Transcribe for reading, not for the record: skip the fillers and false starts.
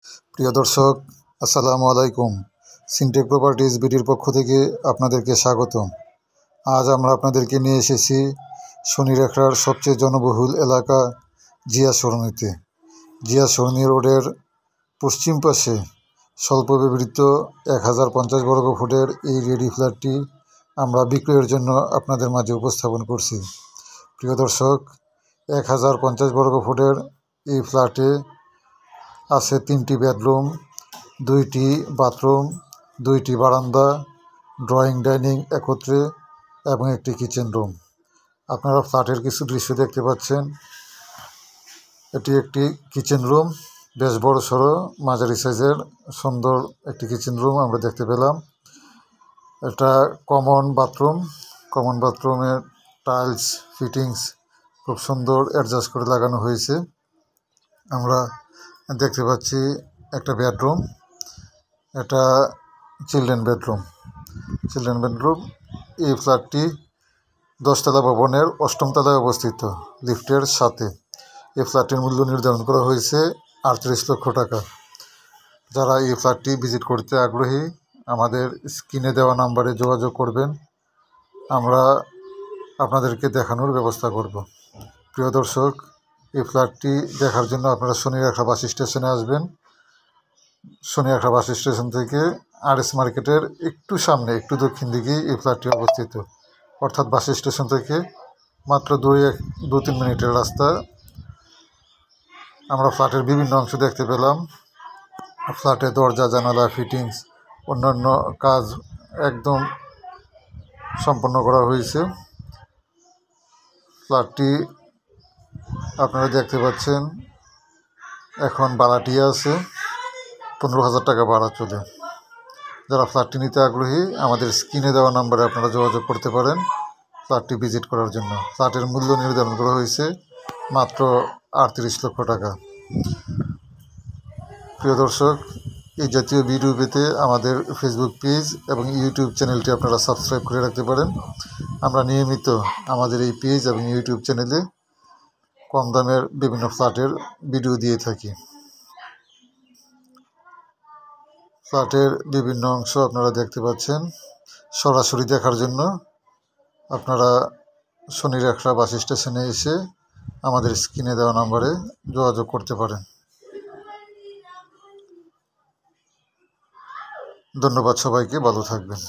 প্রিয় দর্শক, আসসালামু আলাইকুম। সিনটেক প্রপার্টিজ বিডির পক্ষ থেকে আপনাদেরকে স্বাগতম। আজ আমরা আপনাদেরকে নিয়ে এসেছি শনিরেখার সবচেয়ে জনবহুল এলাকা জিয়া সরণিতে। জিয়া সরণি রোডের পশ্চিম পাশে স্বল্প ব্যবহৃত 1050 বর্গফুটের এই রেডি ফ্ল্যাটটি আমরা বিক্রয়ের জন্য আপনাদের মাঝে উপস্থাপন করছি। প্রিয় দর্শক, 1050 বর্গফুটের এই ফ্ল্যাটে আছে 3টি বেডরুম, 2টি বাথরুম, 2টি বারান্দা, ড্রয়িং ডাইনিং একত্রে এবং একটি কিচেন রুম। আপনারা ফ্ল্যাটের কিছু দৃশ্য দেখতে পাচ্ছেন। এটি একটি কিচেন রুম, বেশ বড় সড়ো মাঝারি সাইজের সুন্দর একটি কিচেন রুম আমরা দেখতে পেলাম। এটা কমন বাথরুমের টাইলস ফিটিংস খুব সুন্দর অ্যাডজাস্ট করে লাগানো হয়েছে। আমরা দেখতে পাচ্ছি একটা বেডরুম, এটা চিলড্রেন বেডরুম। এই ফ্ল্যাটটি 10তলা ভবনের 8ম তলায় অবস্থিত, লিফটের সাথে। এই ফ্ল্যাটটির মূল্য নির্ধারণ করা হয়েছে 38 লক্ষ টাকা। যারা এই ফ্ল্যাটটি ভিজিট করতে আগ্রহী আমাদের স্ক্রিনে দেওয়া নাম্বারে যোগাযোগ করবেন, আমরা আপনাদেরকে দেখানোর ব্যবস্থা করব। প্রিয় দর্শক, এই ফ্ল্যাটটি দেখার জন্য আপনারা শনিরেখা বাস স্টেশনে আসবেন। শনিরেখা বাস স্টেশন থেকে আরএস মার্কেটের একটু সামনে, একটু দক্ষিণ দিকেই এই ফ্ল্যাটটি অবস্থিত। অর্থাৎ বাস স্টেশন থেকে মাত্র 2-3 মিনিটের রাস্তা। আমরা ফ্ল্যাটের বিভিন্ন অংশ দেখতে পেলাম। ফ্ল্যাটে দরজা জানালা ফিটিংস অন্যান্য কাজ একদম সম্পন্ন করা হয়েছে। ফ্ল্যাটটি আপনারা দেখতে পাচ্ছেন এখন ভাড়াটিয়া আছে, 15,000 টাকা ভাড়া চলে। যারা ফ্ল্যাটটি নিতে আগ্রহী আমাদের স্ক্রিনে দেওয়া নাম্বারে আপনারা যোগাযোগ করতে পারেন ফ্ল্যাটটি ভিজিট করার জন্য। ফ্ল্যাটের মূল্য নির্ধারণ করা হয়েছে মাত্র 38 লক্ষ টাকা। প্রিয় দর্শক, এই জাতীয় ভিডিও পেতে আমাদের ফেসবুক পেজ এবং ইউটিউব চ্যানেলটি আপনারা সাবস্ক্রাইব করে রাখতে পারেন। আমরা নিয়মিত আমাদের এই পেজ এবং ইউটিউব চ্যানেলে কম দামের বিভিন্ন ফ্ল্যাটের ভিডিও দিয়ে থাকি। ফ্ল্যাটের বিভিন্ন অংশ আপনারা দেখতে পাচ্ছেন। সরাসরি দেখার জন্য আপনারা শনিরেখা বাস স্টেশনে এসে আমাদের স্ক্রিনে দেওয়া নম্বরে যোগাযোগ করতে পারেন। ধন্যবাদ সবাইকে, ভালো থাকবেন।